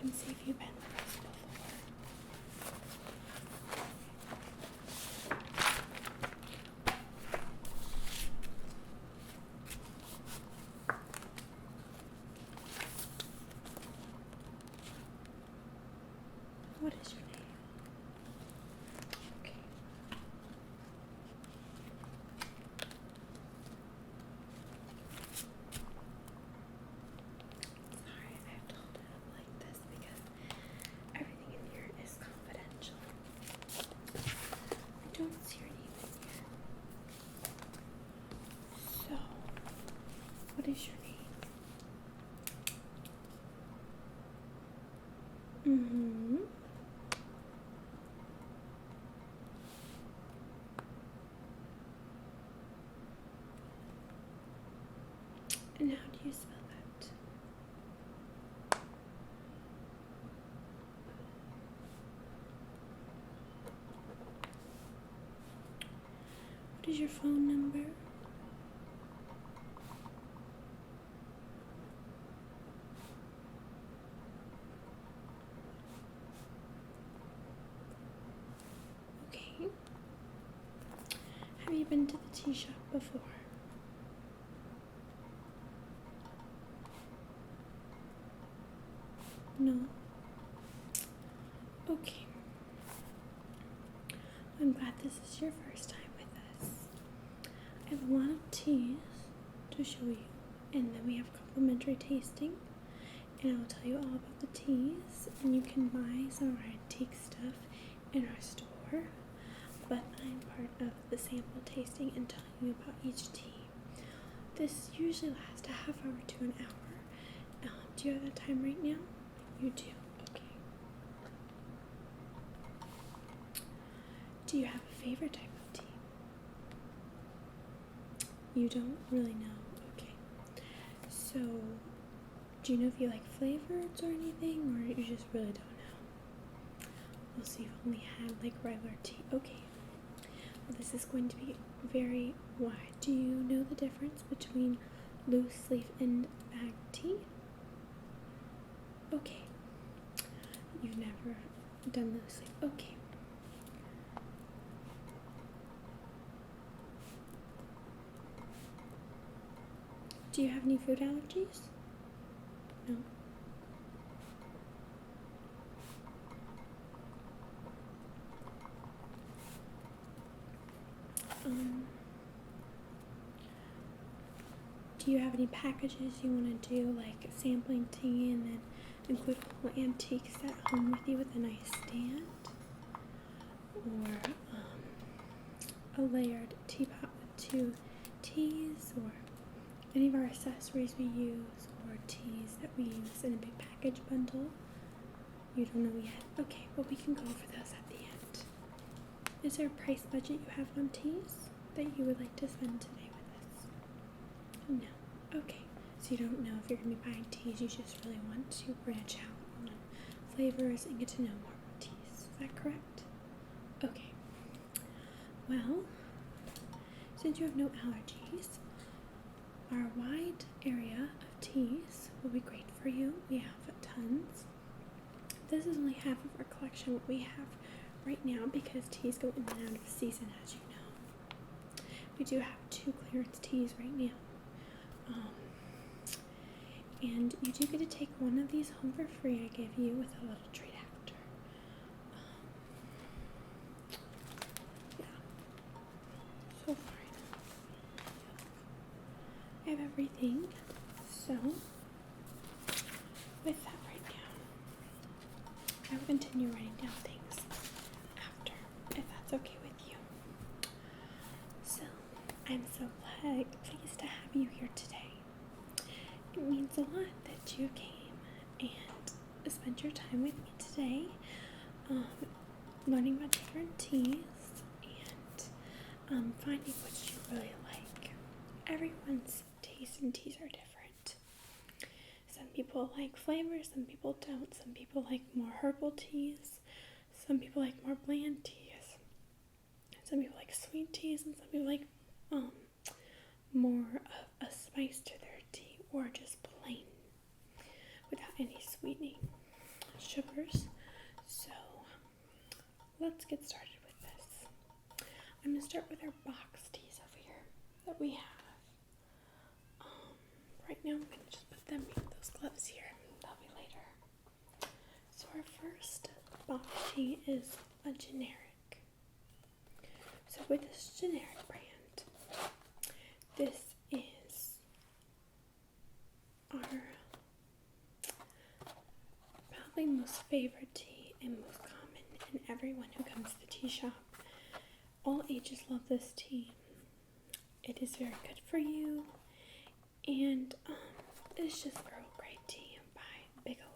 and see if you've been with us before. What is your name? Okay. Sorry, I've told it like this because everything in here is confidential. I don't see your name in here. So, what is your name? Mm-hmm. And how do you spell that? What is your phone number? Okay. Have you been to the tea shop before? No? Okay. I'm glad this is your first time with us. I have a lot of teas to show you, and then we have complimentary tasting, and I will tell you all about the teas, and you can buy some of our antique stuff in our store, but I'm part of the sample tasting and telling you about each tea. This usually lasts a half hour to an hour. Do you have that time right now? You do. Okay. Do you have a favorite type of tea? You don't really know. Okay. So, do you know if you like flavors or anything, or you just really don't know? Well, so you've only had like regular tea. Okay. Well, this is going to be very wide. Do you know the difference between loose leaf and bag tea? Okay. You've never done loose leaf. Okay. Do you have any food allergies? No. Do you have any packages you want to do, like sampling tea and then include a couple antiques at home with you with a nice stand? Or a layered teapot with 2 teas, or any of our accessories we use, or teas that we use in a big package bundle? You don't know yet? Okay, well we can go over those at the end. Is there a price budget you have on teas that you would like to spend today with us? No. Okay. So you don't know if you're going to be buying teas, you just really want to branch out on flavors and get to know more about teas. Is that correct? Okay. Well, since you have no allergies, our wide area of teas will be great for you. We have tons. This is only half of our collection, what we have right now, because teas go in and out of season, as you know. We do have 2 clearance teas right now. And you do get to take one of these home for free. I give you with a little treat after. Yeah. So fine. I have everything. So, with that right now, I will continue writing down things after, if that's okay with you. So, I'm so pleased to have you here today. It means a lot that you came and spent your time with me today, learning about different teas and finding what you really like. Everyone's taste in teas are different. Some people like flavors, some people don't. Some people like more herbal teas, some people like more bland teas. Some people like sweet teas, and some people like more of a spice to their tea, or just plain without any sweetening. let's get started with this. I'm going to start with our box teas over here that we have. Right now I'm going to just put them in those gloves here. That'll be later. So our first box tea is a generic. So with this generic brand, this is our probably most favorite tea and most common, and everyone who comes to the tea shop, all ages love this tea. It is very good for you, and it's just Earl Grey tea by Bigelow.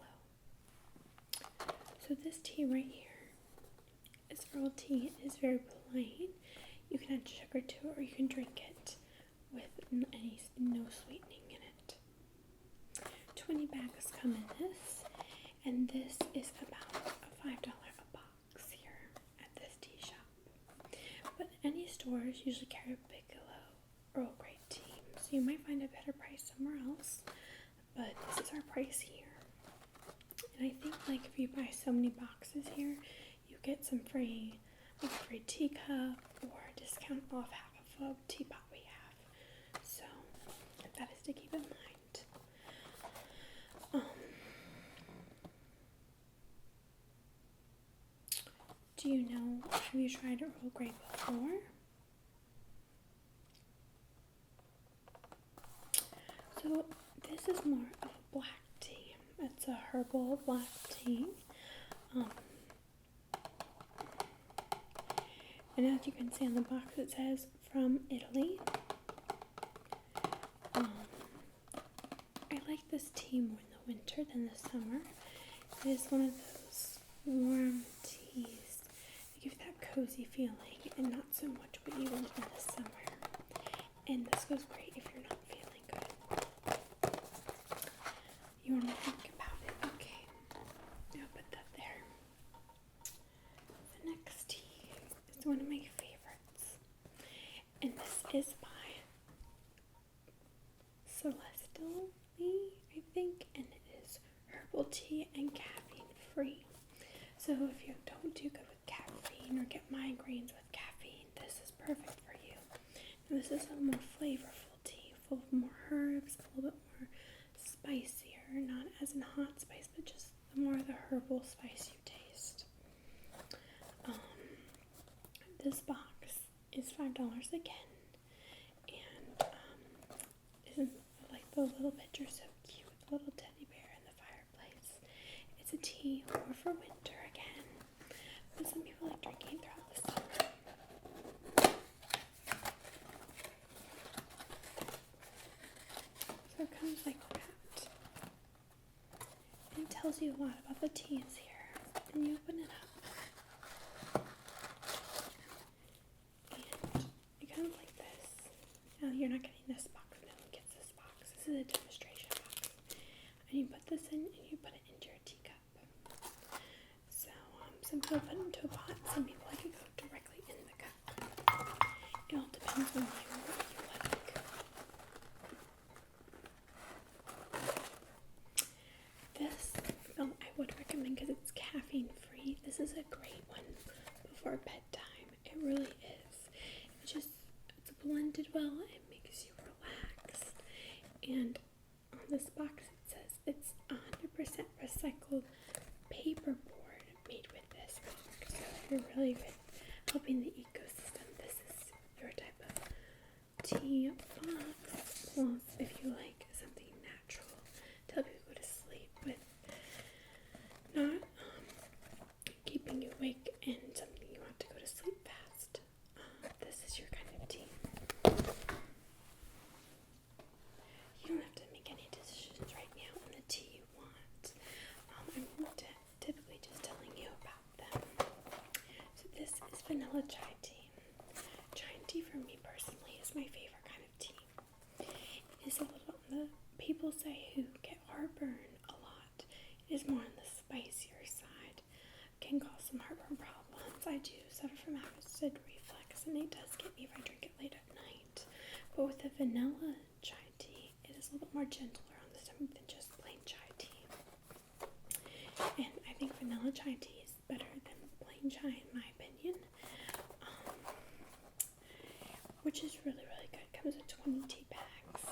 So this tea right here is Earl tea. It is very plain. You can add sugar to it, or you can drink it with no sweetening in it. 20 bags come in this, and this is about $5 a box here at this tea shop. But any stores usually carry a Bigelow Earl Grey tea, so you might find a better price somewhere else, but this is our price here. And I think like if you buy so many boxes here, you get some free, like a free teacup or a discount off half of a teapot we have. So that is to keep in mind. Do you know, have you tried Earl Grey before? So this is more of a black tea. It's a herbal black tea. And as you can see on the box, it says from Italy. I like this tea more in the winter than the summer. It is one of those warm teas that give that cozy feeling and not so much what you want in the summer. And this goes great if you're not feeling good. You want to think about it. Okay, I'll put that there. The next tea is one of my favorites, and this is by Celestial, I think, and it is herbal tea and caffeine free. So if you don't do good with caffeine or get migraines with caffeine, this is perfect for you. And this is a more flavorful tea, full of more herbs, a little bit more spicier, not as in hot spice, but just the more of the herbal spice you taste. This box is $5 again, and isn't like the little picture so cute with the little teddy bear in the fireplace. It's a tea more for winter again, but some people like drinking throughout the summer. So it comes like that. And it tells you a lot about the teas here. And you open it up. And it comes like this. Now you're not getting this box. No one gets this box. This is a demonstration box. And you put this in and you put it into your teacup. So some people put it into a pot. Some people like it go directly in the cup. It all depends on you and what you like. This, I would recommend because it's caffeine free. This is a great one before bedtime. It really is. It's blended well. It makes you relax. And on this box it says it's 100% recycled paperboard made with this box. So if you're really with helping the ecosystem, this is your type of tea box. Plus, if you like something natural to help you go to sleep with not keeping you awake and something you want to go to sleep fast, this is your kind of tea. You don't have to make any decisions right now on the tea you want. I'm typically just telling you about them. So this is vanilla chai tea. Chai tea for me personally is my favorite kind of tea. It is a little on the people say who get heartburn a lot. It is more on the spicier side. Can cause some heartburn problems. I do suffer from acid reflux, and it does get me if I drink it late at night. But with the vanilla chai tea, it is a little bit more gentler on the stomach than just plain chai tea. And I think vanilla chai tea is better than plain chai in my opinion. which is really, really good. It comes with 20 tea bags.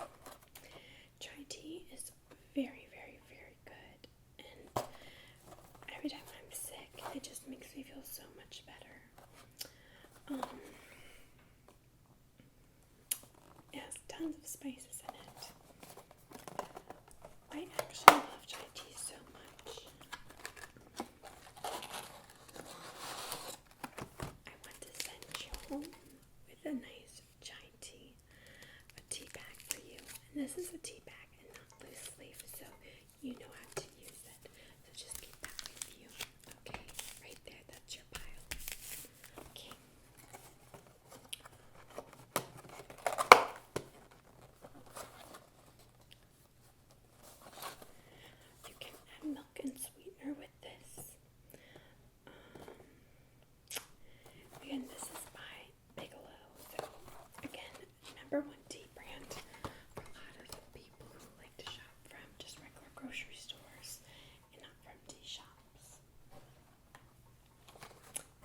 Chai tea is very, very, very good, and every time I'm sick, it just makes me feel so much better. It has tons of spices in it. I actually love chai tea so much. I want to send you home with a nice chai tea, a tea bag for you. And this is a tea bag and not loose leaf, so you know how to use it. So just keep that with you. Okay, right there, that's your pile. Okay. You can add milk and sweetener with this. Again, this is by Bigelow. So, again, #1 tea brand for a lot of people who like to shop from just regular grocery stores and not from tea shops.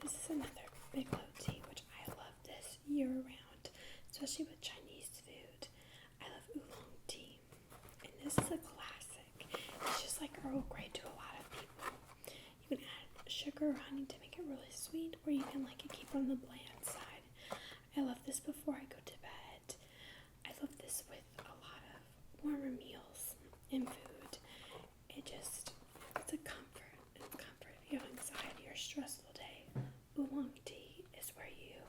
This is another Bigelow tea, which I love this year round, especially with Chinese food. I love oolong tea, and this is a classic. It's just like Earl Grey to a lot of people. You can add sugar or honey to make it really sweet, or you can like it keep on the bland side. I love this before I go to bed. I love this with a lot of warmer meals and food. It's a comfort. It's a comfort if you have anxiety or stressful day. Oolong tea is where you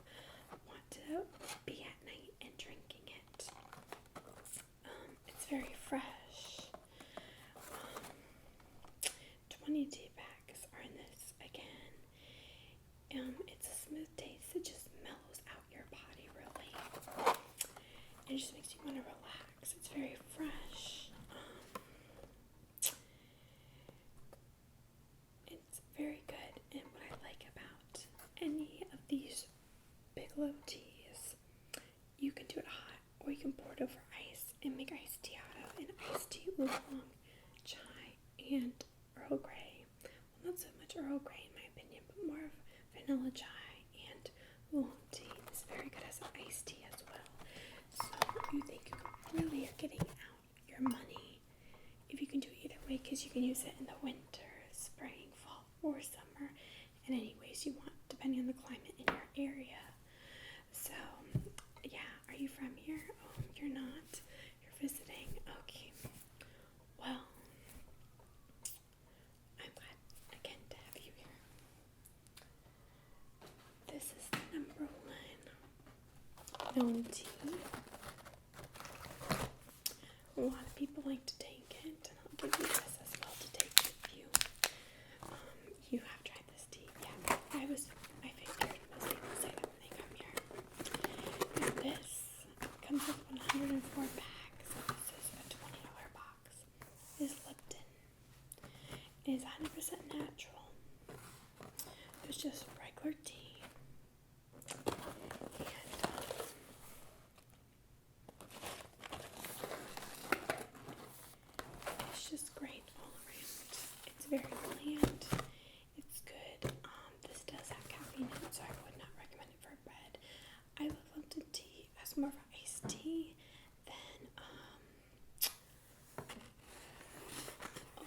want to be at night and drinking it. It's very fresh. 20 tea bags are in this again. It's a smooth taste. It just mellows out your body really. It just makes you want to relax. It's very fresh. It's very good. And what I like about any of these Bigelow teas, you can do it hot or you can pour it over ice and make iced tea out of. And iced tea oolong, chai, and Earl Grey. Well, not so much Earl Grey in my opinion, but more of vanilla chai and oolong tea is very good as an iced tea as well. So you think you really are getting out your money if you can do it either way, because you can use it in the winter, spring, fall, or summer, in any ways you want, depending on the climate in your area. So yeah, are you from here? Oh, you're not. You're visiting. Okay. Well, I'm glad again to have you here. This is the #1 known tea. A lot of people like to take it, and I'll give you this as well to take with you. You have tried this tea. Yeah, I figured most people say that when they come here. Now this comes with 104 bags, so this is a $20 box. This is Lipton. It is 100% natural. It's just regular tea. And it's just great all around. It's very bland. It's good. This does have caffeine in it, so I would not recommend it for bed. I love Lipton tea as more of an iced tea than a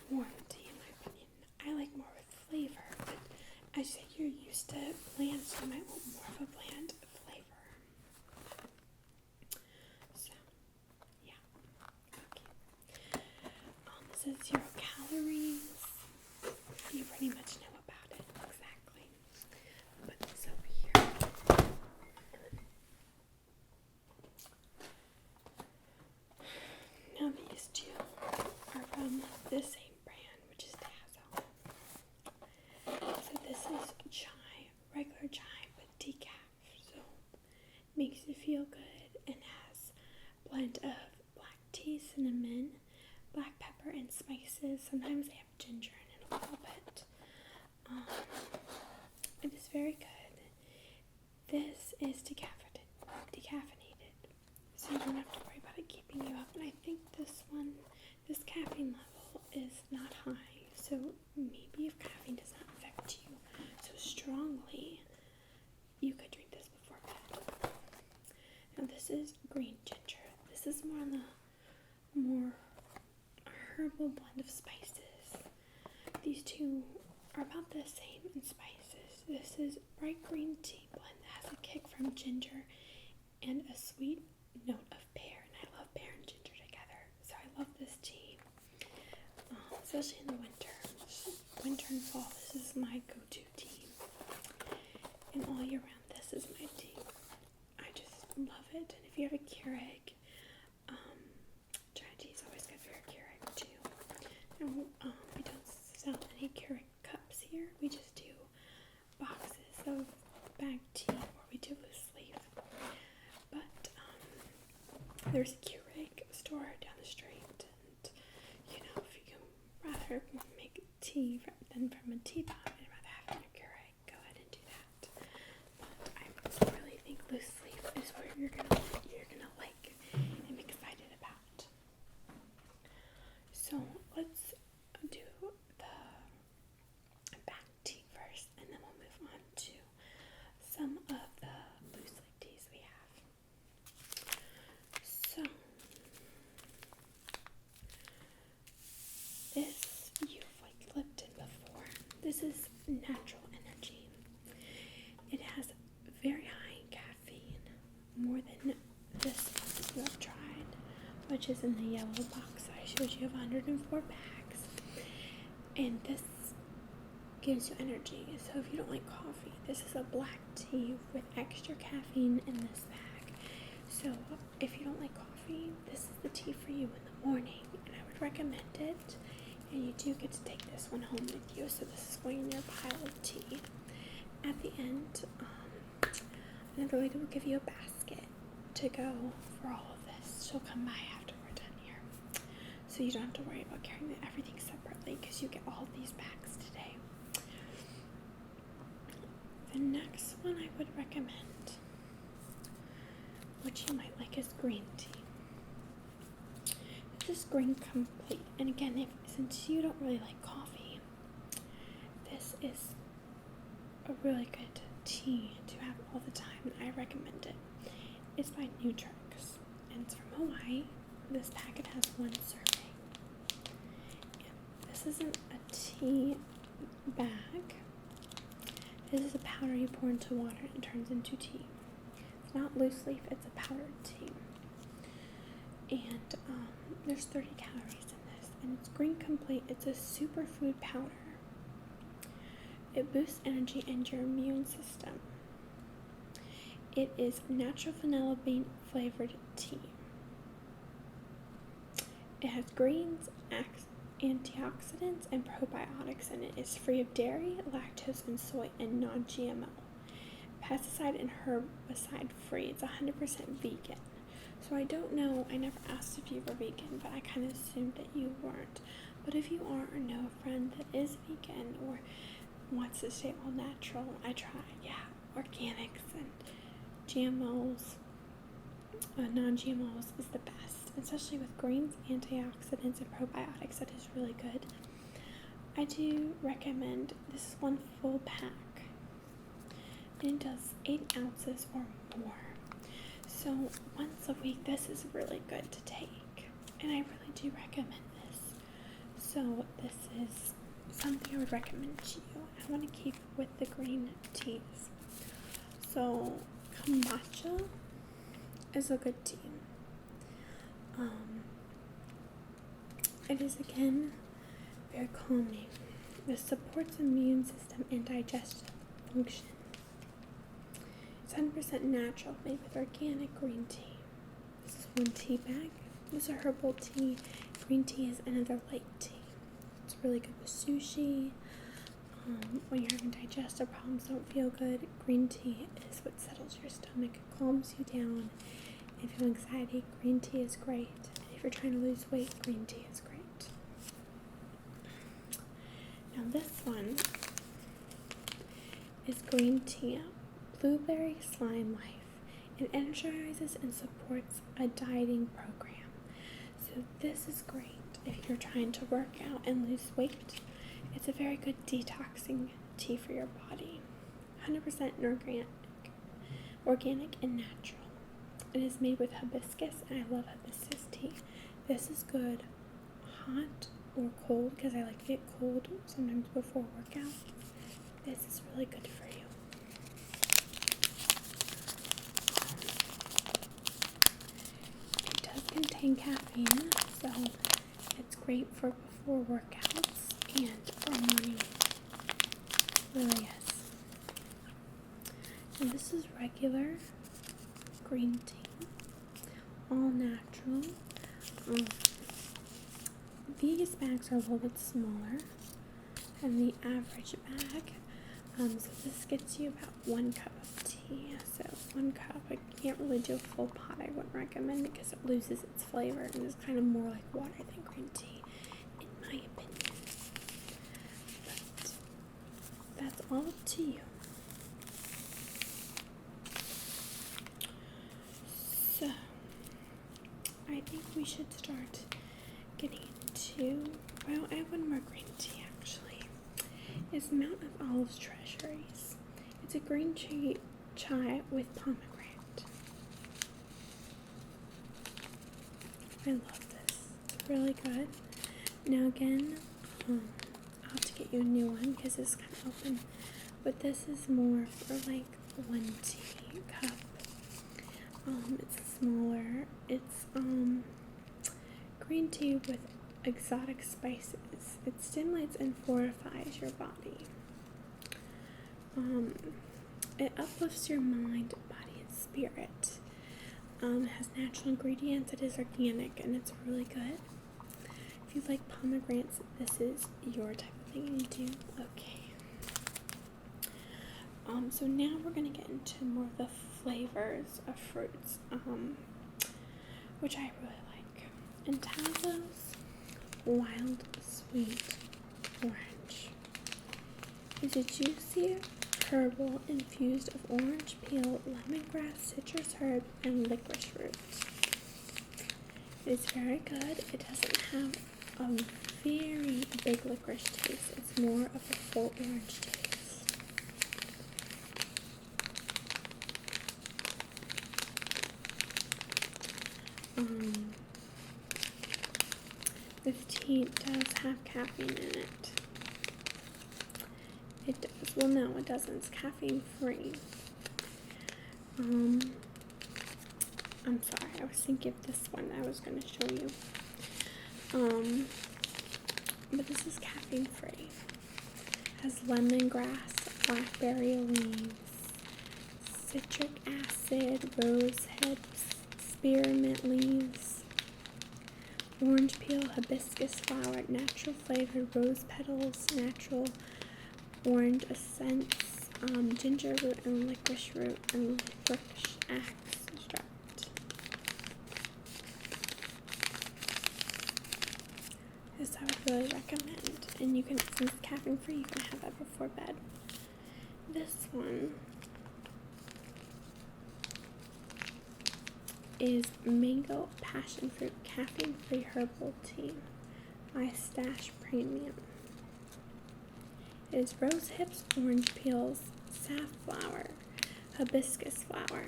warm tea, in my opinion. I like more with flavor, but as you said, you're used to bland, so you might want more of a bland flavor. So, yeah. Okay. This is 0 calories. You pretty much know about it, exactly. Put this over here. Now these two are from the same brand, which is Dazzle. So this is chai, regular chai, but decaf. So it makes you feel good and has a blend of black tea, cinnamon, black pepper, and spices. Sometimes they have ginger in it a little bit. It is very good. This is decaffeinated, so you don't have to worry about it keeping you up. And I think this caffeine level is not high, so maybe if caffeine does not affect you so strongly, you could drink this before bed. Now this herbal blend of spices. These two are about the same in spices. This is bright green tea blend that has a kick from ginger and a sweet note of pear. And I love pear and ginger together, so I love this tea, especially in the winter. Winter and fall, this is my go-to tea. And all year round, this is my tea. I just love it. And if you have a Keurig, dry tea is always good for your Keurig too. And we don't sell any Keurig cups here. We just do boxes of bagged tea, or we do loose leaf. But there's a Keurig store down the street, and if you can rather make tea than from a teapot, I'd rather have it in a Keurig. Go ahead and do that. But I really think loose leaf is what you're gonna like and be excited about. So let's do the back tea first, and then we'll move on to some of the loose leaf teas we have. So this you've looked in before. This is natural energy. It has very high in caffeine, more than this you have tried, which is in the yellow box I showed you of 104 bags. And this gives you energy. So if you don't like coffee, this is a black tea with extra caffeine in this bag. So if you don't like coffee, this is the tea for you in the morning, and I would recommend it. And you do get to take this one home with you, so this is going in your pile of tea. At the end, another lady will give you a basket to go for all of this. She'll come by after we're done here, so you don't have to worry about carrying everything separately, because you get all of these bags today. The next one I would recommend, which you might like, is green tea. This is green complete, and again, since you don't really like coffee, this is a really good tea to have all the time, and I recommend it. It's by Nutrix, and it's from Hawaii. This packet has 1 serving. And this isn't a tea bag. This is a powder you pour into water and it turns into tea. It's not loose leaf, it's a powdered tea. And there's 30 calories in this, and it's green complete. It's a superfood powder. It boosts energy and your immune system. It is natural vanilla bean flavored tea. It has greens, antioxidants, and probiotics in it. It's free of dairy, lactose, and soy, and non-GMO. Pesticide and herbicide free. It's 100% vegan. So I don't know, I never asked if you were vegan, but I kind of assumed that you weren't. But if you are or know a friend that is vegan or wants to stay all natural, I try, organics and GMOs, non-GMOs is the best, especially with greens, antioxidants, and probiotics. That is really good. I do recommend, this is 1 full pack, and it does 8 ounces or more. So once a week, this is really good to take, and I really do recommend this. So this is something I would recommend to you. I want to keep with the green teas. So kombucha is a good tea. It is again very calming. This supports immune system and digestive function. It's 100% natural, made with organic green tea. This is 1 tea bag. This is a herbal tea. Green tea is another light tea. It's really good with sushi. When you're having digestive problems, don't feel good, green tea is what settles your stomach, calms you down. If you have anxiety, green tea is great. And if you're trying to lose weight, green tea is great. Now this one is green tea, blueberry slime life. It energizes and supports a dieting program. So this is great if you're trying to work out and lose weight. It's a very good detoxing tea for your body. 100% organic and natural. It is made with hibiscus, and I love hibiscus tea. This is good hot or cold, because I like to get cold sometimes before workout, this is really good for you. It does contain caffeine, so it's great for before workouts and for morning. It really is. And this is regular green tea, all natural. These bags are a little bit smaller than the average bag. So this gets you about 1 cup of tea. So 1 cup, I can't really do a full pot. I wouldn't recommend because it loses its flavor and is kind of more like water than green tea, in my opinion. But that's all up to you. So I think we should start getting into, well, I have one more green tea actually. It's Mount of Olive's Treasuries. It's a green chai with pomegranate. I love this. It's really good. Now again, I'll have to get you a new one because it's kind of open. But this is more for like 1 tea cup. It's smaller. It's green tea with exotic spices. It stimulates and fortifies your body. It uplifts your mind, body, and spirit. It has natural ingredients. It is organic, and it's really good. If you like pomegranates, this is your type of thing you do. Okay. So now we're going to get into more of the flavors of fruits, which I really like. And Tazo's Wild Sweet Orange is a juicy herbal infused of orange peel, lemongrass, citrus herb, and licorice root. It's very good. It doesn't have a very big licorice taste. It's more of a full orange taste. This tea does have caffeine in it. It does. Well, no, it doesn't. It's caffeine free. I'm sorry. I was thinking of this one I was going to show you. But this is caffeine free. It has lemongrass, blackberry leaves, citric acid, rose hips, spearmint leaves, orange peel, hibiscus flower, natural flavored rose petals, natural orange essence, ginger root and licorice root, and licorice extract. This I would really recommend. And you can, since it's caffeine free, you can have that before bed. This one is Mango Passion Fruit Caffeine Free Herbal Tea by Stash Premium. It is rose hips, orange peels, safflower, hibiscus flower,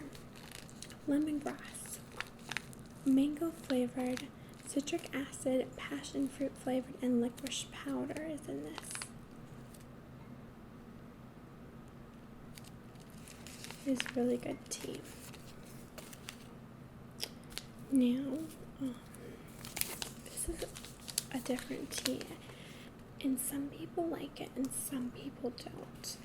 lemongrass, mango flavored, citric acid, passion fruit flavored, and licorice powder is in this. It is really good tea. Now, this is a different tea, and some people like it and some people don't.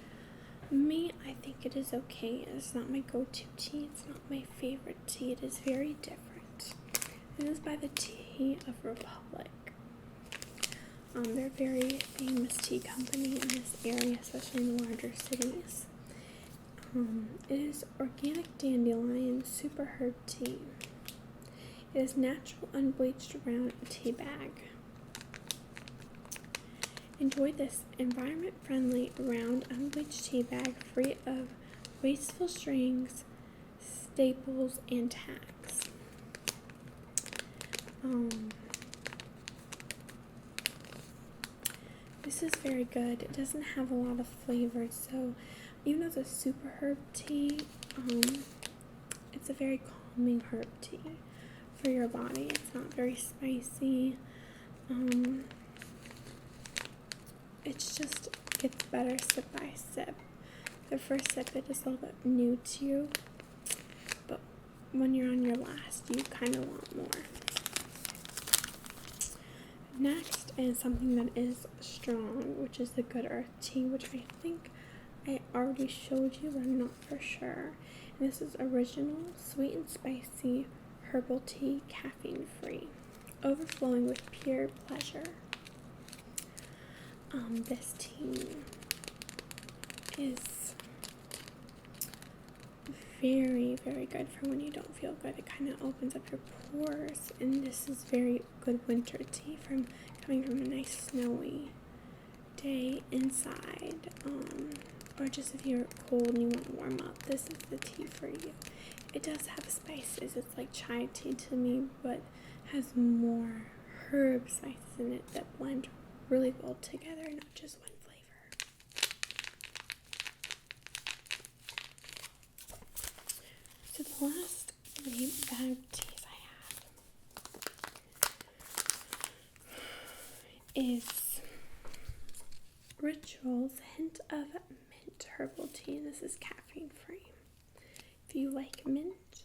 Me, I think it is okay. It's not my go-to tea. It's not my favorite tea. It is very different. It is by the Tea of Republic. They're a very famous tea company in this area, especially in the larger cities. It is organic dandelion super herb tea. It is natural unbleached round tea bag. Enjoy this environment-friendly round unbleached tea bag free of wasteful strings, staples, and tags. This is very good. It doesn't have a lot of flavors, so even though it's a super herb tea, it's a very calming herb tea for your body. It's not very spicy. it just gets better sip by sip. The first sip, it is a little bit new to you, but when you're on your last, you kind of want more. Next is something that is strong, which is the Good Earth tea, which I think I already showed you, but I'm not for sure. And this is original, sweet and spicy, herbal tea, caffeine free, overflowing with pure pleasure. This tea is very, very good for when you don't feel good. It kind of opens up your pores, and this is very good winter tea coming from a nice snowy day inside, or just if you're cold and you want to warm up, this is the tea for you. It does have spices. It's like chai tea to me, but has more herb spices in it that blend really well together, not just one flavor. So the last 3 bag of teas I have is Ritual's Hint of Mint Herbal Tea, and this is caffeine free. If you like mint,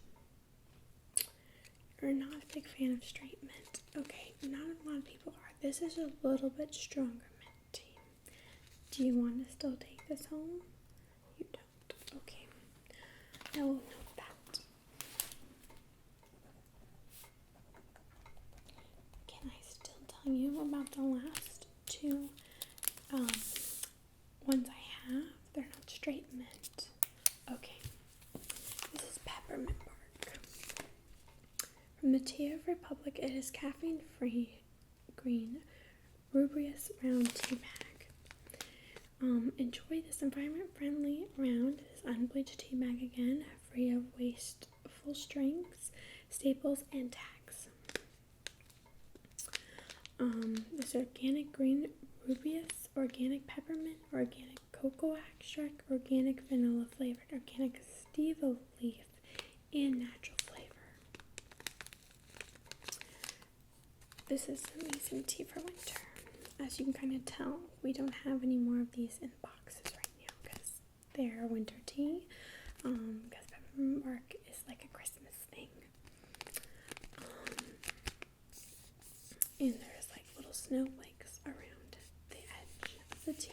or not a big fan of straight mint, okay, not a lot of people are. This is a little bit stronger mint tea. Do you want to still take this home? You don't. Okay. I will note that. Can I still tell you about the last 2 ones I have? They're not straight mint. Okay. This is peppermint bark. From the Tea of Republic, it is caffeine-free green rubrious round tea bag. Enjoy this environment-friendly round. It is unbleached tea bag again, free of wasteful strings, staples, and tags. This organic green rubious, organic peppermint, organic cocoa extract, organic vanilla flavored, organic stevia leaf, and natural flavor. This is amazing tea for winter. As you can kind of tell, we don't have any more of these in boxes right now because they're winter tea. Because peppermint bark is like a Christmas thing. And there's like little snowflakes around the edge of the tea.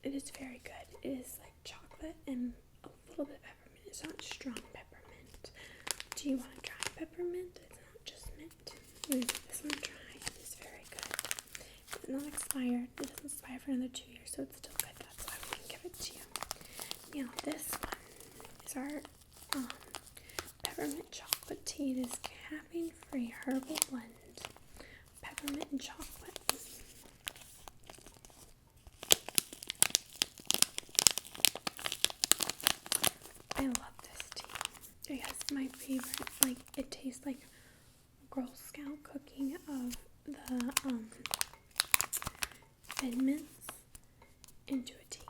It is very good. It is like chocolate and a little bit of peppermint. It's not strong peppermint. Do you want to try peppermint? It's not just mint. I'm going to give this one a try. It is very good. It's not expired. It doesn't expire for another 2 years, so it's still good. That's why we can give it to you. Now, this one is our peppermint chocolate tea. It is caffeine-free herbal blend, peppermint and chocolate. I love this tea. I guess my favorite, like, it tastes like Girl Scout cooking of the Thin Mints into a tea.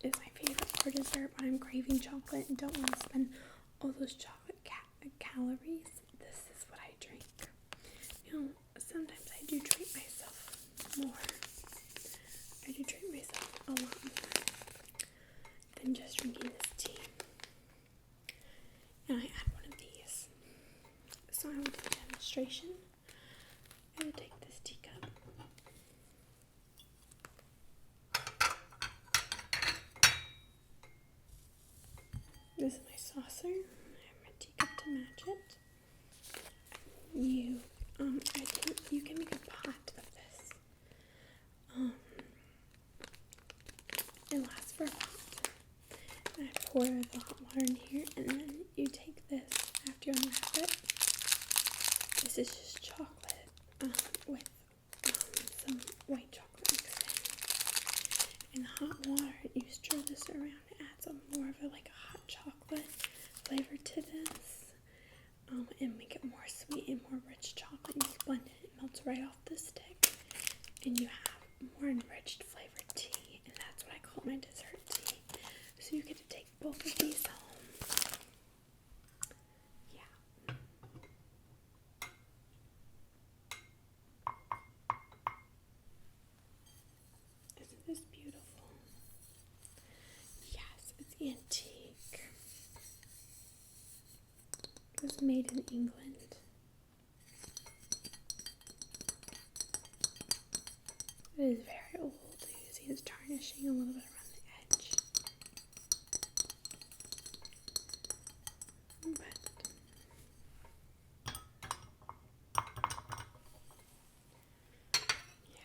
It's my favorite for dessert when I'm craving chocolate and don't want to spend all those chocolate calories. This is what I drink. You know, sometimes I do treat myself more. I do treat myself a lot more than just drinking this tea. And I add one of these. So I will do a demonstration. I will take this teacup. This is my saucer. I have my teacup to match it. I think you can make a pot of this. It lasts for a pot. And I pour the hot water in here, and then you take this after you unwrap it. This is just chocolate with some white chocolate mixed in. In hot water, you stir this around. It adds more of a hot chocolate flavor to this, and make it more sweet and more rich chocolate. You just blend it. It melts right off the stick, and you have more enriched flavored tea. And that's what I call my dessert tea. So you get to take both of these home. Yeah. made in England. It is very old. You see it's tarnishing a little bit around the edge. But yeah.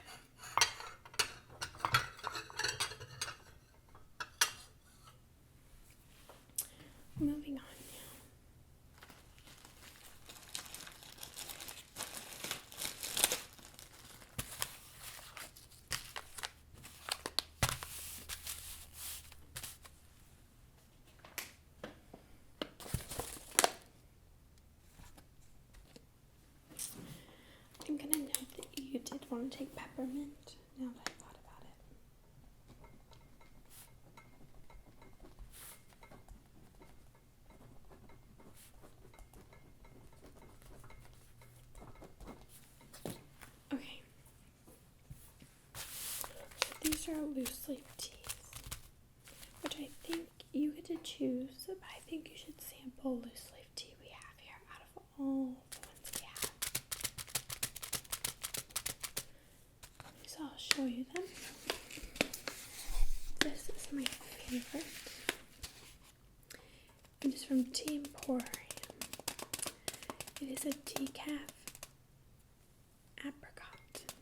Moving on now. I'm gonna note that you did want to take peppermint now that I thought about it. Okay. So these are loose leaf teas, which I think you get to choose, but I think you should sample loose leaf tea we have here out of all the ones we have. So I'll show you them. This is my favorite. It is from Tea Emporium. It is a decaf apricot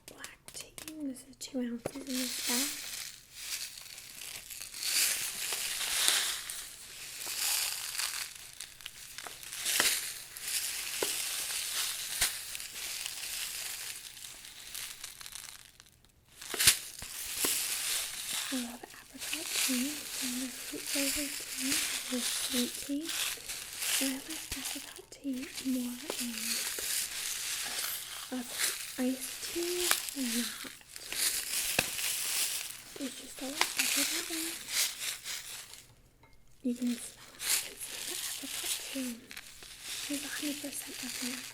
black tea. This is 2 ounces in this bag. I love apricot tea. It's another fruit flavored tea. It is sweet tea. And I like apricot tea more in iced tea than hot. It's just a lot better that way. You can smell it. I can smell the apricot too. It's 100% organic.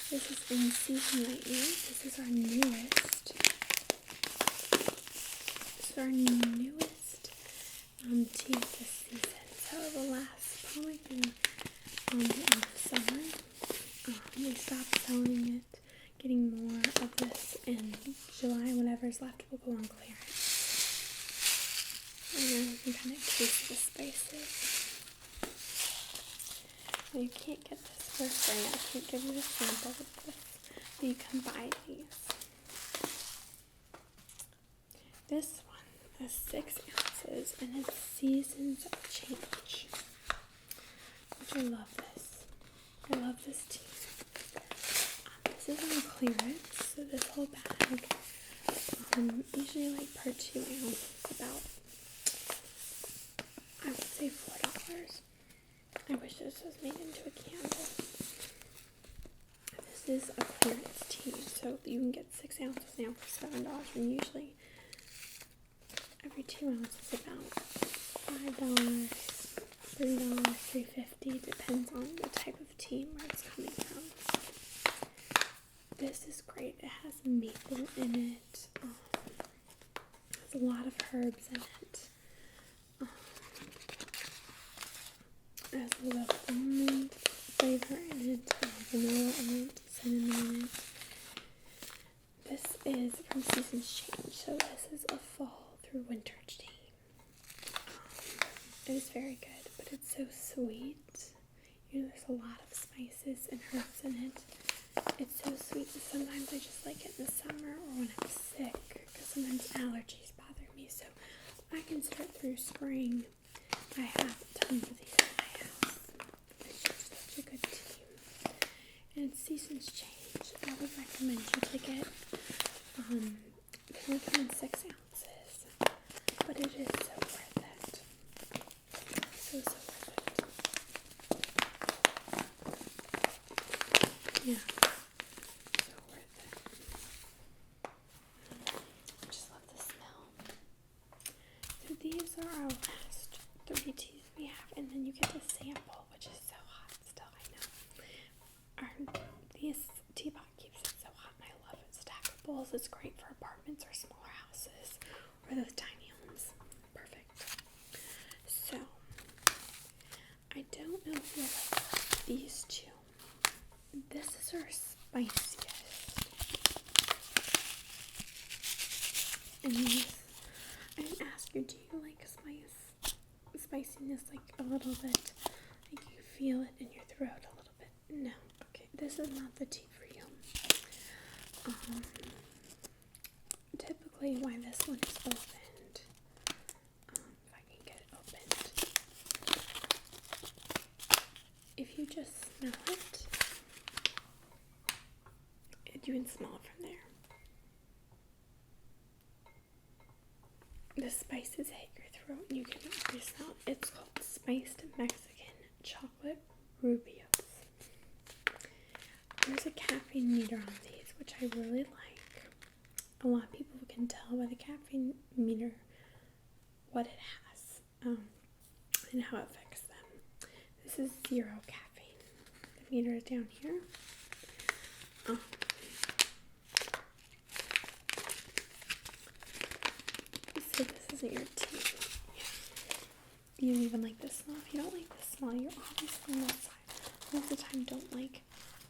This is in season right now. This is our newest. Tea this season. So it will last probably through the end of summer. We stopped selling it, getting more of this in July. Whatever's left will go on clearance. And then we can kind of taste the spices. Now you can't get this for free. I can't give you a sample of this, but you can buy these. This one is 6 ounces and it's Seasons of Change. Which I love this. I love this tea. This is on clearance, so this whole bag, usually like per 2 ounces, about, I would say $4. I wish this was made into a candle. This is a clearance tea, so you can get 6 ounces now for $7, and usually every 2 ounces about $5, $3, $3.50, depends on the type of tea and where it's coming from. This is great. It has maple in it. Has a lot of herbs in it. It has a little bit of almond flavor in it, vanilla in it, cinnamon in it. This is from Seasons Change, so this is a fall through winter tea. It is very good, but it's so sweet. There's a lot of spices and herbs in it. It's so sweet that sometimes I just like it in the summer or when I'm sick, because sometimes allergies bother me. So I can start through spring. I have tons of these in my house. It's just such a good tea. And it's Seasons Change. I would recommend you to get, they only come in 6 ounces, but it is so worth it. So worth it. Yeah. These are our last 3 teas we have, and then you get to sample, which is so hot still, I know. This teapot keeps it so hot, and I love it. Stackables. It's great for apartments or smaller houses, or those tiny homes. Perfect. So, Yeah, like these two. This is our spiciest. And these, I didn't ask you, do you like spiciness like a little bit? Like you feel it in your throat a little bit? No. Okay, this is not the tea for you. Typically why this one is opened, if I can get it opened, if you just smell it, you can smell it from there. The spices hit your throat and you can really smell it. It's called Spiced Mexican Chocolate Rubios. There's a caffeine meter on these, which I really like. A lot of people can tell by the caffeine meter what it has and how it affects them. This is 0 caffeine. The meter is down here. So this isn't your tea. Yeah. You don't even like the smell. If you don't like the smell, you're obviously on that side. Most of the time, don't like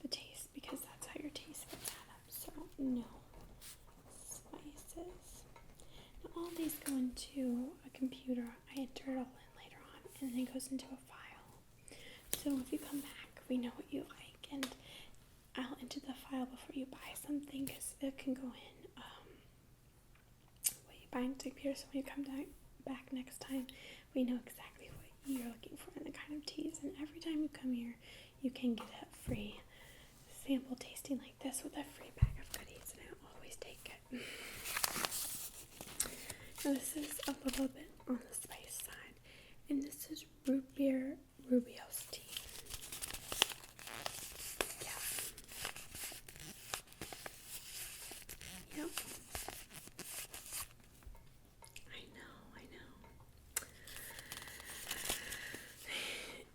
the taste because that's how your taste gets added up. So no spices. Now all these go into a computer. I enter it all in later on, and then it goes into a file. So if you come back, we know what you like, and I'll enter the file before you buy something because it can go in. Buying to computer, so when you come back next time, we know exactly what you're looking for and the kind of teas. And every time you come here, you can get a free sample tasting like this with a free bag of goodies, and I always take it. Now this is a little bit on the spice side, and this is root beer Rubios tea. Yep.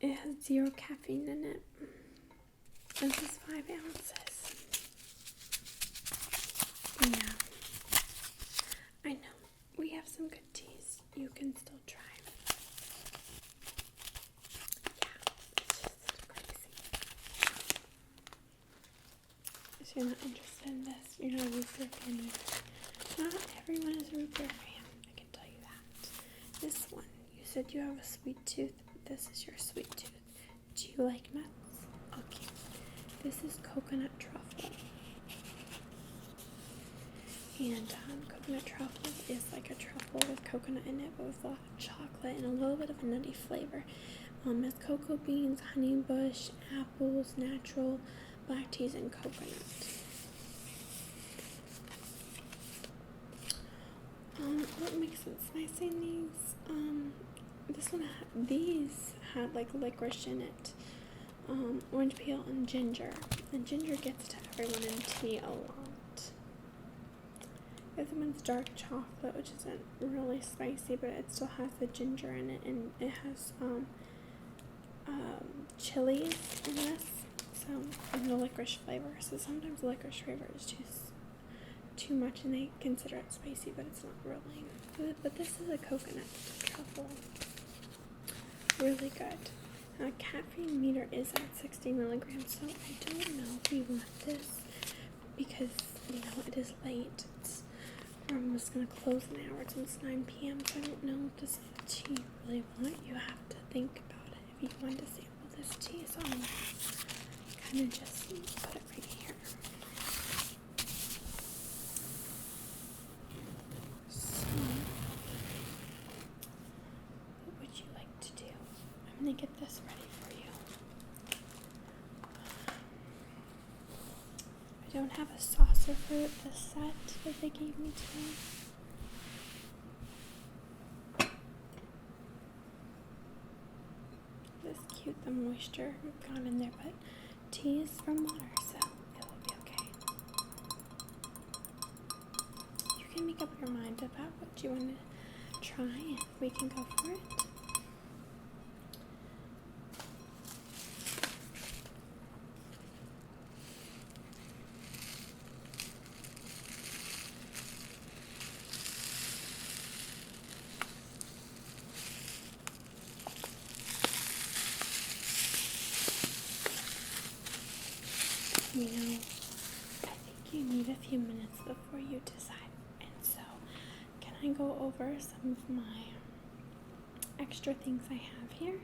It has 0 caffeine in it. This is 5 ounces. Yeah. I know. We have some good teas you can still try. Yeah, it's just crazy. So you're not interested in this. You're not a root beer fan either. Not everyone is a root beer fan. I can tell you that. This one, you said you have a sweet tooth. This is your sweet tooth. Do you like nuts? Okay. This is coconut truffle. And coconut truffle is like a truffle with coconut in it, but with a lot of chocolate and a little bit of a nutty flavor. It's cocoa beans, honey bush, apples, natural, black teas, and coconut. What makes it spicy in these? These had like licorice in it, orange peel, and ginger. And ginger gets to everyone in tea a lot. This one's dark chocolate, which isn't really spicy, but it still has the ginger in it, and it has chilies in this, and the licorice flavor. So sometimes the licorice flavor is too much, and they consider it spicy, but it's not really. But this is a coconut truffle. Really good. Caffeine meter is at 60 milligrams, so I don't know if we want this because, it is late. I'm just going to close an hour since 9 p.m., so I don't know if this is a tea you really want. You have to think about it if you want to sample this tea, so I'm going to kind of just put it right here. So, what would you like to do? I'm going to get this ready for you. I don't have a saucer for the set that they gave me today. This cute, the moisture gone in there, but tea is from water, so it will be okay. You can make up your mind about what you want to try, and we can go for it. me know. I think you need a few minutes before you decide. And so, can I go over some of my extra things I have here?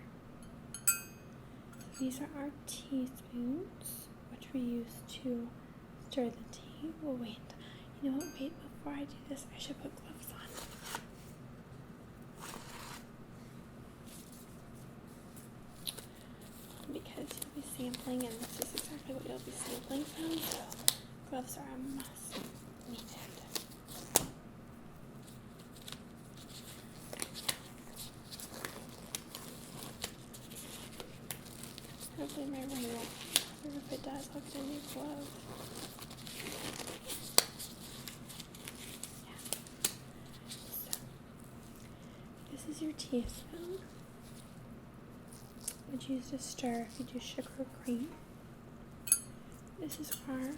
So these are our teaspoons, which we use to stir the tea. Well, wait. You know what? Wait, before I do this, I should put gloves on. Because you'll be sampling, and this is exactly what you'll be sampling from, so gloves are a must needed. Hopefully my ring won't cover. If it does, I'll get a new glove. Yeah. So, this is your teaspoon, which you use to stir if you do sugar or cream. This is our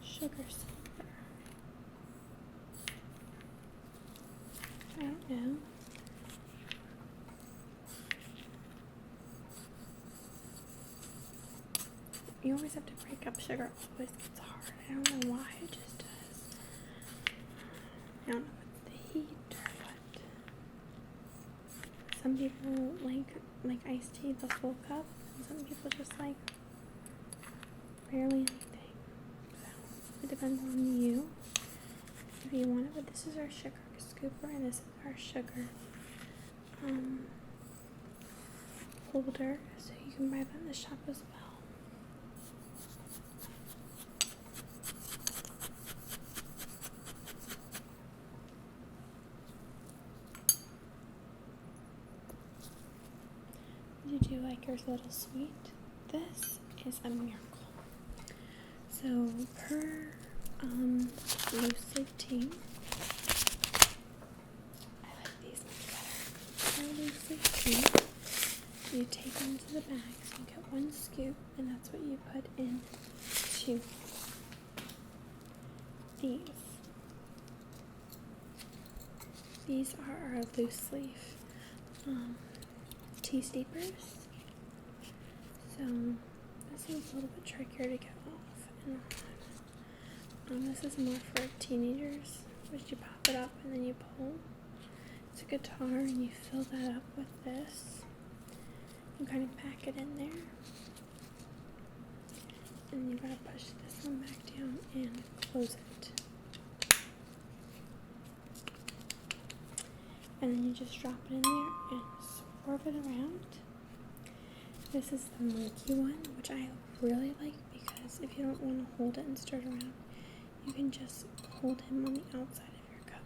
sugar silver. I don't know. You always have to break up sugar. It always gets hard. I don't know why. It just does. I don't know if it's the heat or what. Some people like iced tea, the full cup, and some people just like barely anything. So it depends on you if you want it. But this is our sugar scooper, and this is our sugar holder, so you can buy that in the shop as well. Did you like yours a little sweet? This is a miracle. So per loose leaf tea, I like these much better. Per loose leaf tea, you take them to the bag, so you get 1 scoop, and that's what you put into these. These are our loose leaf tea steepers. So this one's a little bit trickier to get off and on. This is more for teenagers, which you pop it up and then you pull. It's a guitar, and you fill that up with this. You kind of pack it in there, and you gotta push this one back down and close it. And then you just drop it in there and swirl it around. This is the monkey one, which I really like because if you don't want to hold it and stir it around, you can just hold him on the outside of your cup.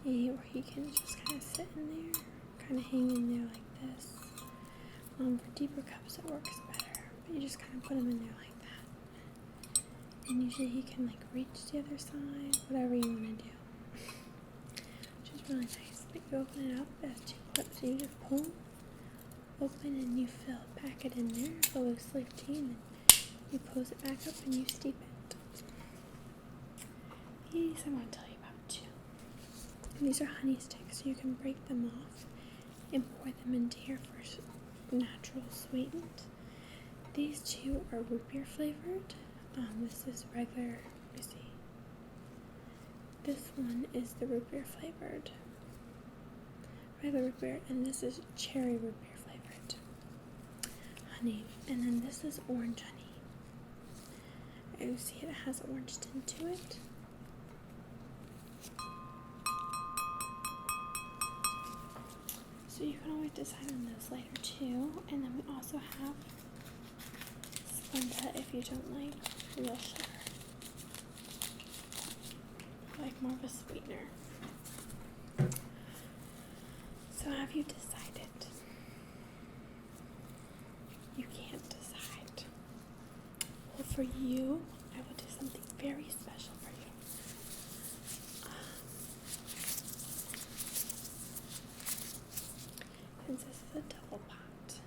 Or he can just kind of sit in there, kind of hang in there like this. For deeper cups it works better, but you just kind of put him in there like that. And usually he can like reach the other side, whatever you want to do. Which is really nice. But you open it up, it has 2 clips, so you just pull, open, and you fill, pack it in there, the loose leaf tea, and then you close it back up and you steep it. These I want to tell you about too. These are honey sticks, so you can break them off and pour them into here for natural sweetened. These 2 are root beer flavored. This is regular, let me see. This one is the root beer flavored. Regular root beer, and this is cherry root beer flavored honey, and then this is orange honey. You see it has orange tint to it. So you can always decide on those later too. And then we also have Splenda if you don't like real sugar. You like more of a sweetener. So have you decided? You can't decide. Well, for you, I will do something very special for you. Since this is a double pot,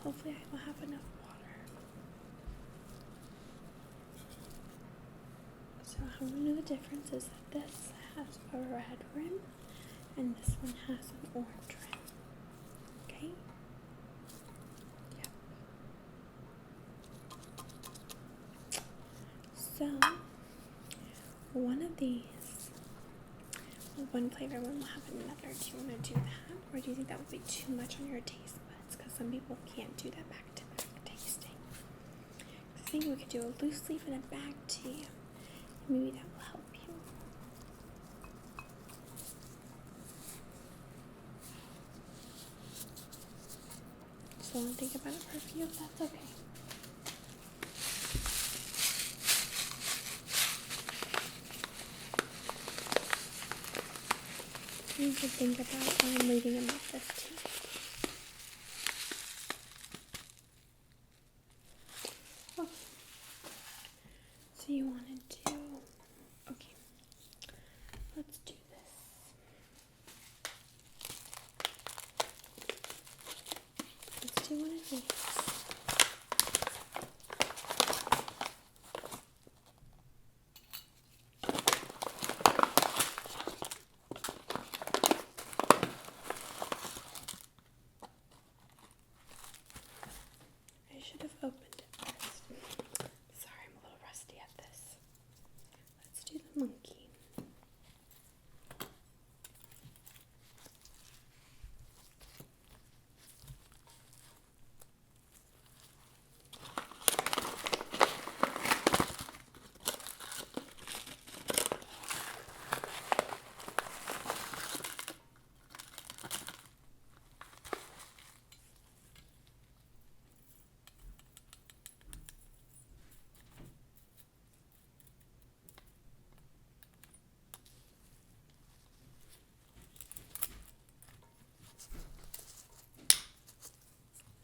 hopefully I will have enough water. So how we know the difference is that this has a red rim and this one has an orange rim. Okay? Yep. So, one of these, one flavor will have another. Do you want to do that? Or do you think that would be too much on your taste buds? Because some people can't do that back-to-back tasting. I think we could do a loose leaf and a bag tea. Maybe that will help you. So I'll think about it for a few if that's okay. You should think about why I'm leaving them with this tea. Okay. So you want to do, okay, let's do this. Let's do one of these. I should have opened it first. Sorry, I'm a little rusty at this. Let's do the monkey.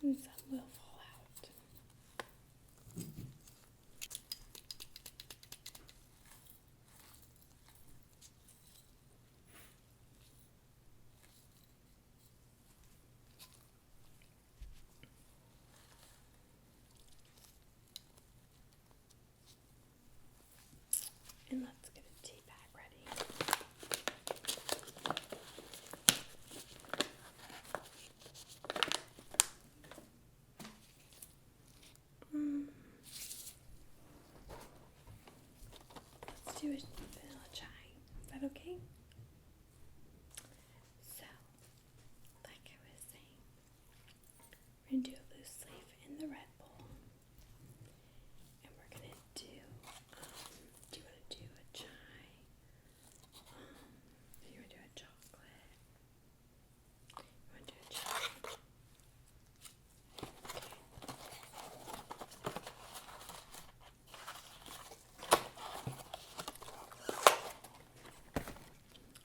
And some will fall out. And let's get a tea bag ready. Let's do a vanilla chai. Is that okay? So, like I was saying, we're going to do a loose leaf in the red bowl. And we're going to do you want to do a chai? Do you want to do a chocolate? You want to do a chai?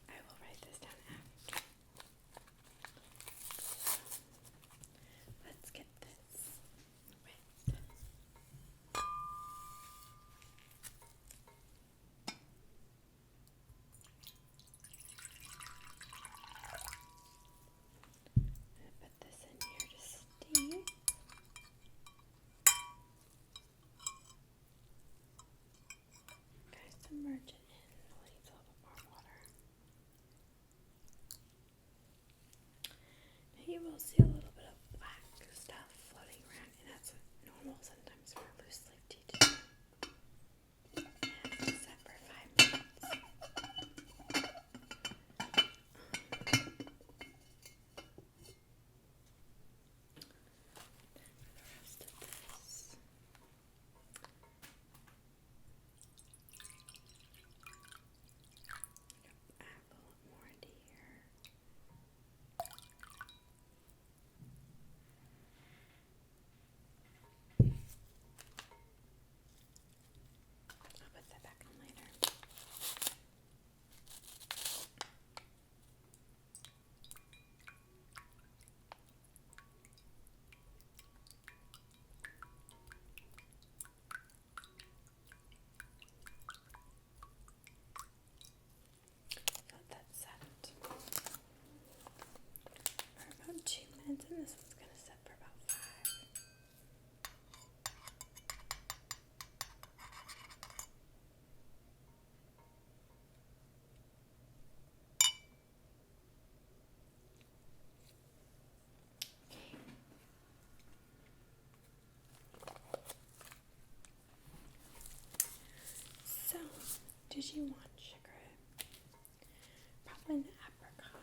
I will write this down after. Let's get this with put this in here to steep. Okay, submerge it in. We'll need a little more water. Now you will see a little bit of black stuff floating around, and that's normal sometimes for loose leaf tea to do. And set for 5 minutes. The rest of this. Add a little more into here. did you want sugar? Probably the apricot.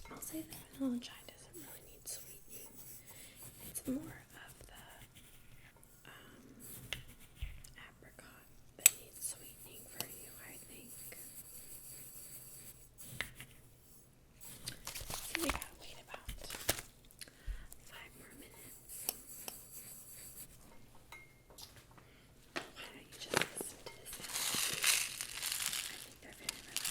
I'll say the vanilla chai doesn't really need sweetening. It's more of the apricot that needs sweetening for you, I think. So we gotta wait about 5 more minutes. Why don't you just listen to the sound? I think they're very relaxing.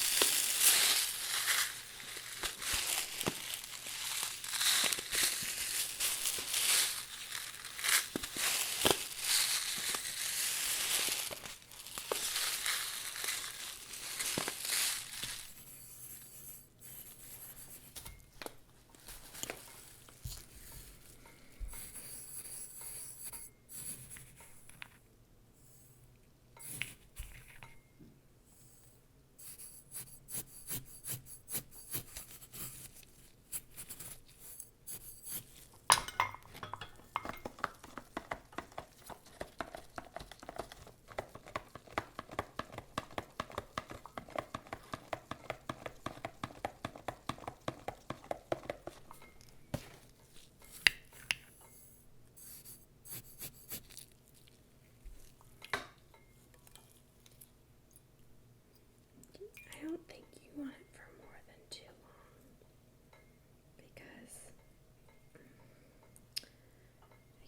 I don't think you want it for more than too long because it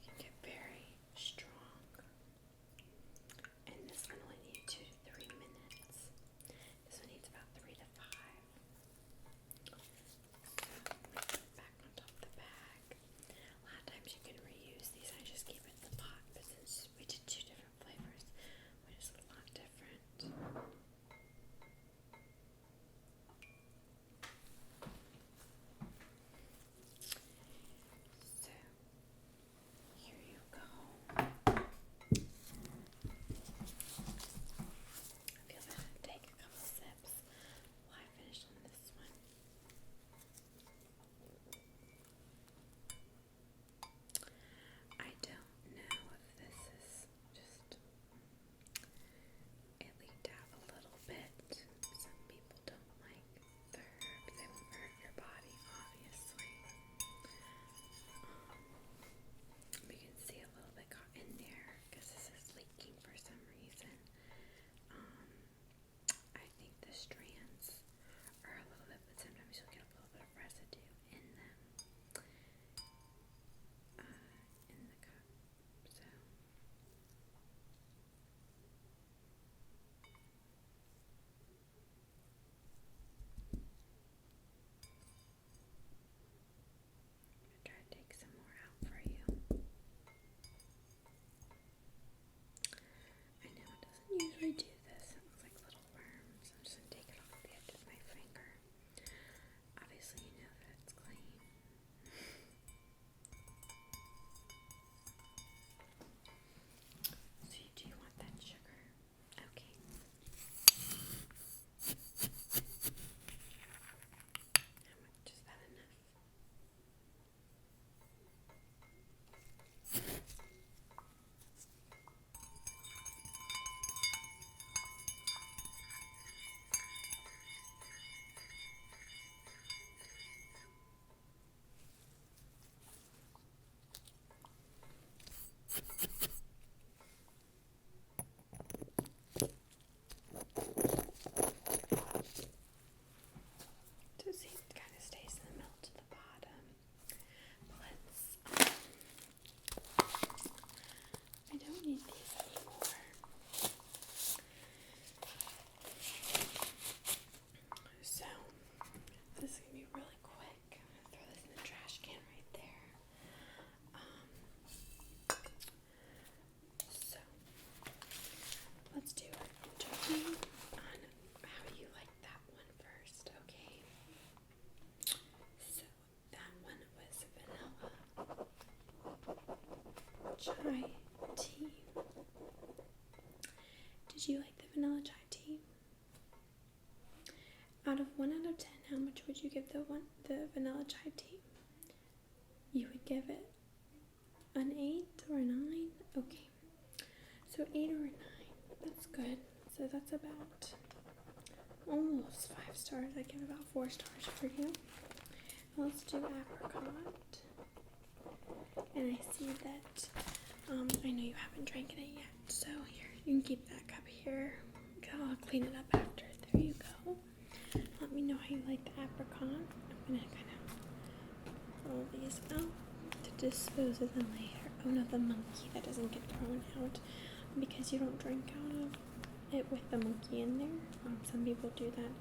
can get very strong. And this one only needs 2 to 3 minutes. This one needs about 3 to 5. So put it back on top of the bag. A lot of times you can reuse these. I just keep it in the pot, but since we did 2 different flavors, which is a lot different. So here you go. I feel that I'll take a couple sips while I finish on this one. I don't know if this is just, it leaked out a little bit. Some people don't like the herbs. They won't hurt your body, obviously. We can see a little bit got in there because this is leaking for some reason. I think the strands are a little bit, but sometimes you'll get a little bit of residue in them, in the cup. So I'm gonna try to take some more out for you. I know it doesn't usually do this. It looks like little worms. I'm just gonna take it off the edge of my finger. Obviously, you know that it's clean. So, do you want that sugar? Okay. How much is that enough? To see it kind of stays in the middle to the bottom. But I don't need these anymore. So this is gonna be really quick. I'm gonna throw this in the trash can right there. So let's do it. Judging on how you like that one first, okay? So that one was vanilla chai tea. Did you like the vanilla chai tea? Out of 1 out of 10, how much would you give the vanilla chai tea? You would give it an 8 or a 9? Okay. So 8 or a 9. That's good. So that's about almost 5 stars. I give about 4 stars for you. Let's do apricot. And I see that, I know you haven't drank it yet, so here, you can keep that cup here. I'll clean it up after. There you go. Let me know how you like the apricot. I'm gonna kind of roll these out to dispose of them later. Oh no, the monkey, that doesn't get thrown out because you don't drink out of it with the monkey in there. Some people do that.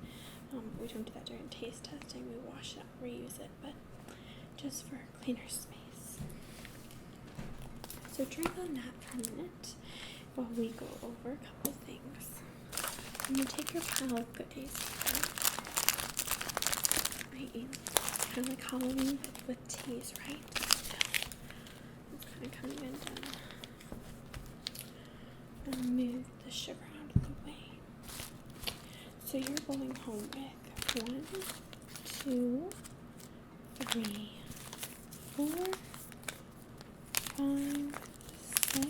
We don't do that during taste testing. We wash it up, reuse it, but just for a cleaner space. So drink on that for a minute while we go over a couple things. When you take your pile of goodies, right? Kind of like Halloween with teas, right? So it's kind of coming undone. And move the sugar out of the way. So you're going home with 1, 2, 3, 4, 5, 6,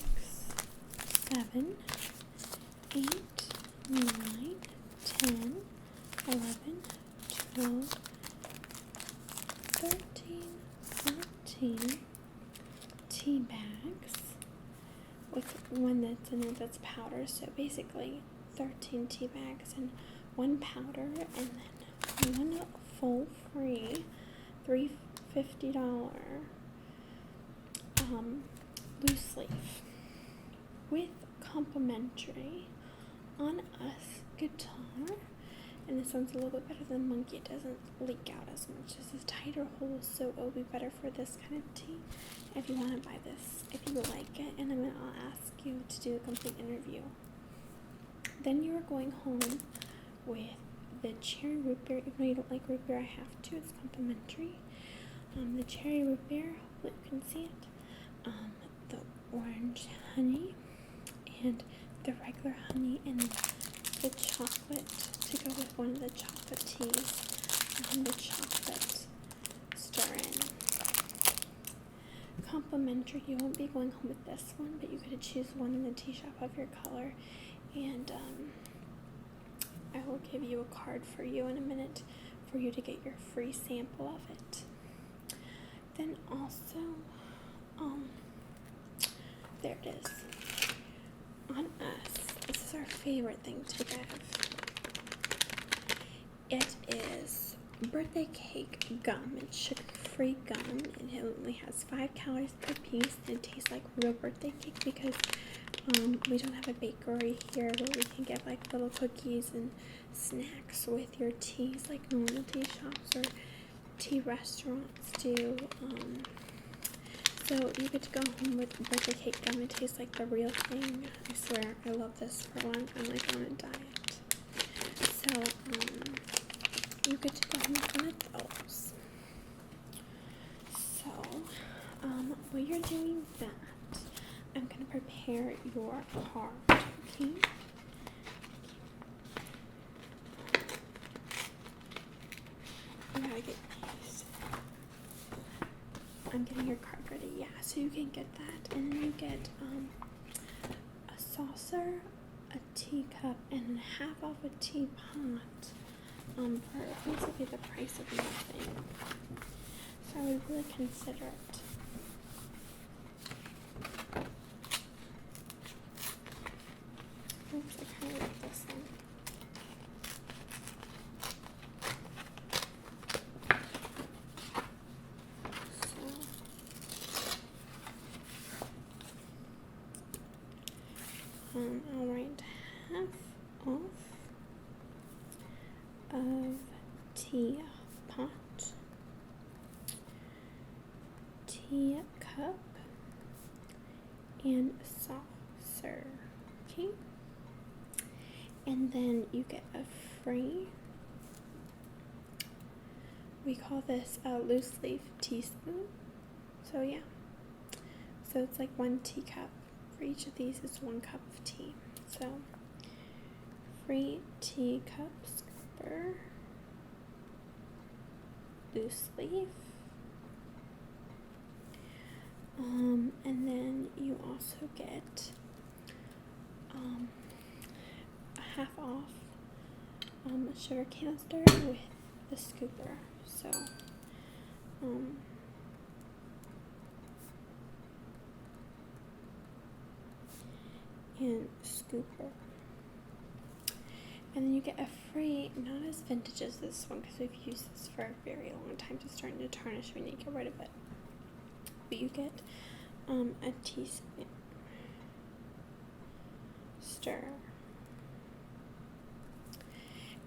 7, 8, 9, 10, 11, 12, 13, 14 tea bags with one that's in it that's powder. So basically 13 tea bags and 1 powder, and then 1 full free $350 loose leaf with complimentary On Us guitar. And this one's a little bit better than Monkey. It doesn't leak out as much. This is tighter holes, so it'll be better for this kind of tea. If you want to buy this, if you like it, and then I'll ask you to do a complete interview. Then you are going home with the cherry root beer. Even though you don't like root beer, I have to. It's complimentary. The cherry root beer, hopefully you can see it. The orange honey, and the regular honey, and the chocolate to go with one of the chocolate teas, and the chocolate stir-in. Complimentary. You won't be going home with this one, but you could choose one in the tea shop of your color, and I will give you a card for you in a minute for you to get your free sample of it. Then also, there it is. On Us. This is our favorite thing to give. It is birthday cake gum. It's sugar-free gum. It only has 5 calories per piece, and it tastes like real birthday cake because we don't have a bakery here where we can get like little cookies and snacks with your teas like normal tea shops or tea restaurants do. So you get to go home with birthday cake gum. It tastes like the real thing. I swear, I love this for one. I'm like on a diet. So you get to go home with one of those. So while you're doing that, I'm going to prepare your card, okay? I gotta get these. I'm getting your card ready, yeah, so you can get that, and then you get a saucer, a teacup, and half off a teapot for basically the price of nothing. So I would really consider it. Oops, I kind of like this one. I'll write half off of teapot, teacup, and saucer, okay? And then you get a free, we call this a loose leaf teaspoon, so yeah. So it's like 1 teacup. For each of these is 1 cup of tea. So, free teacup scooper, loose leaf, and then you also get half off sugar canister with the scooper. So, and scooper. And then you get a free, not as vintage as this one because we've used this for a very long time, it's starting to tarnish. We need to get rid of it. But you get a teaspoon. Stir.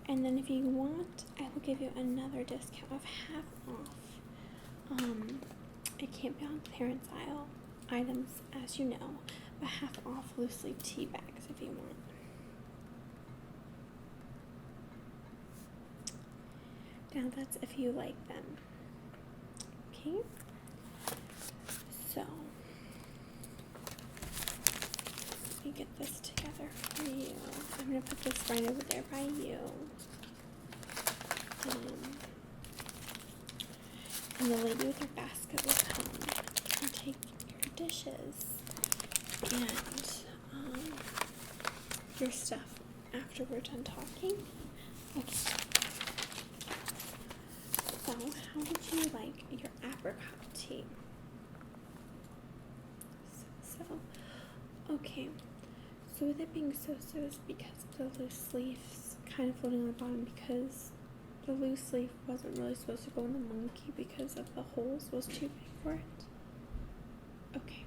And then if you want, I will give you another discount of half off. It can't be on clearance aisle items, as you know, but half off loose leaf tea bags if you want. Now that's if you like them. Okay? So, let me get this together for you. I'm going to put this right over there by you. And the lady with her basket will come and take your dishes and your stuff after we're done talking. Okay. So, how would you like your apricot tea? Okay. So with it being so is because of the loose leaves kind of floating on the bottom, because the loose leaf wasn't really supposed to go in the monkey because of the holes was too big for it. Okay.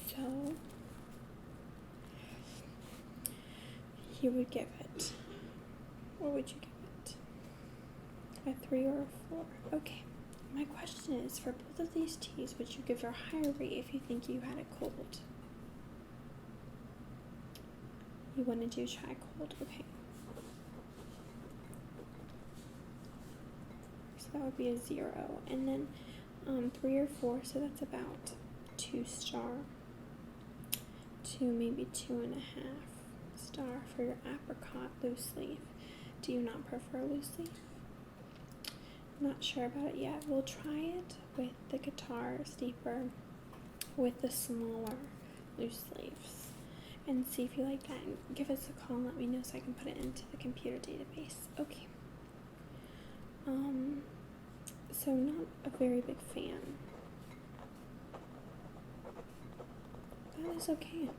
So you would give it, what would you give it? A 3 or a 4? Okay. My question is, for both of these teas, would you give her a higher rate if you think you had a cold? You want to do try cold? Okay. So that would be a 0. And then 3 or 4, so that's about 2 star. 2, maybe 2.5 star for your apricot loose leaf. Do you not prefer loose leaf? Not sure about it yet. We'll try it with the guitar steeper with the smaller loose leaves and see if you like that, and give us a call and let me know so I can put it into the computer database. Okay. So not a very big fan. That is okay.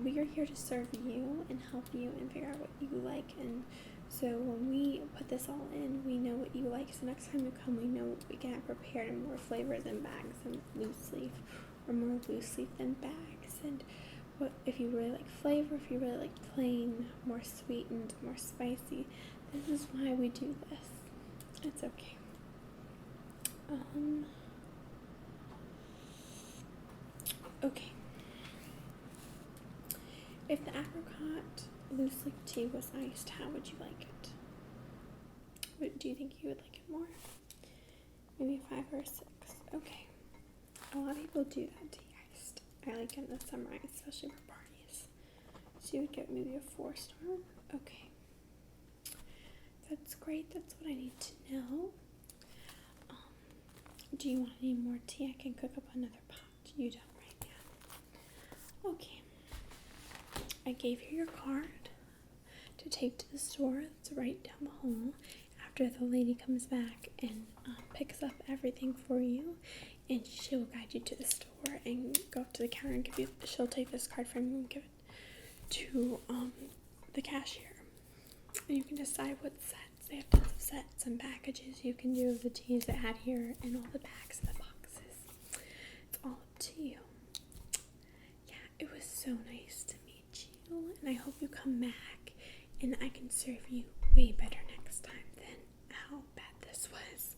We are here to serve you and help you and figure out what you like, and so when we put this all in, we know what you like, so next time you come, we know we can have prepared in more flavors and bags than loose leaf, or more loose leaf than bags. And what if you really like flavor, if you really like plain, more sweetened, more spicy, this is why we do this. It's okay. Okay. If the apricot loose leaf tea was iced, how would you like it? Do you think you would like it more? Maybe 5 or 6. Okay. A lot of people do that tea iced. I like it in the summer, especially for parties. So you would get maybe a 4 star? Okay. That's great. That's what I need to know. Do you want any more tea? I can cook up another pot. You don't right now. Okay. I gave you your card to take to the store. It's right down the hall. After the lady comes back and picks up everything for you, and she'll guide you to the store and go up to the counter and give you. She'll take this card from you and give it to the cashier. And you can decide what sets. They have tons of sets and packages you can do of the teas that had here and all the bags and the boxes. It's all up to you. Yeah, it was so nice to meet you, and I hope you come back and I can serve you way better next time than how bad this was.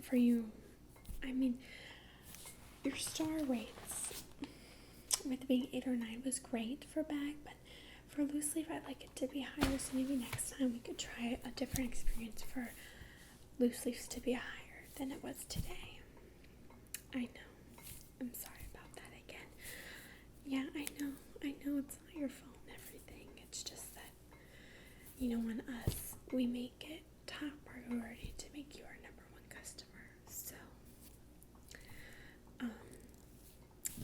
For you, I mean, your star rates with being 8 or 9 was great for bag, but for loose leaf, I'd like it to be higher, so maybe next time we could try a different experience for loose leaves to be higher than it was today. I know. I'm sorry about that again. Yeah, I know it's not your fault and everything. It's just that, on us, we make it top priority to make you our number 1 customer. So,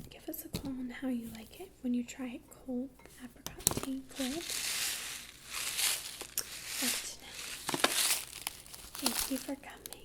give us a call how you like it when you try it cold, apricot tea cold. But thank you for coming.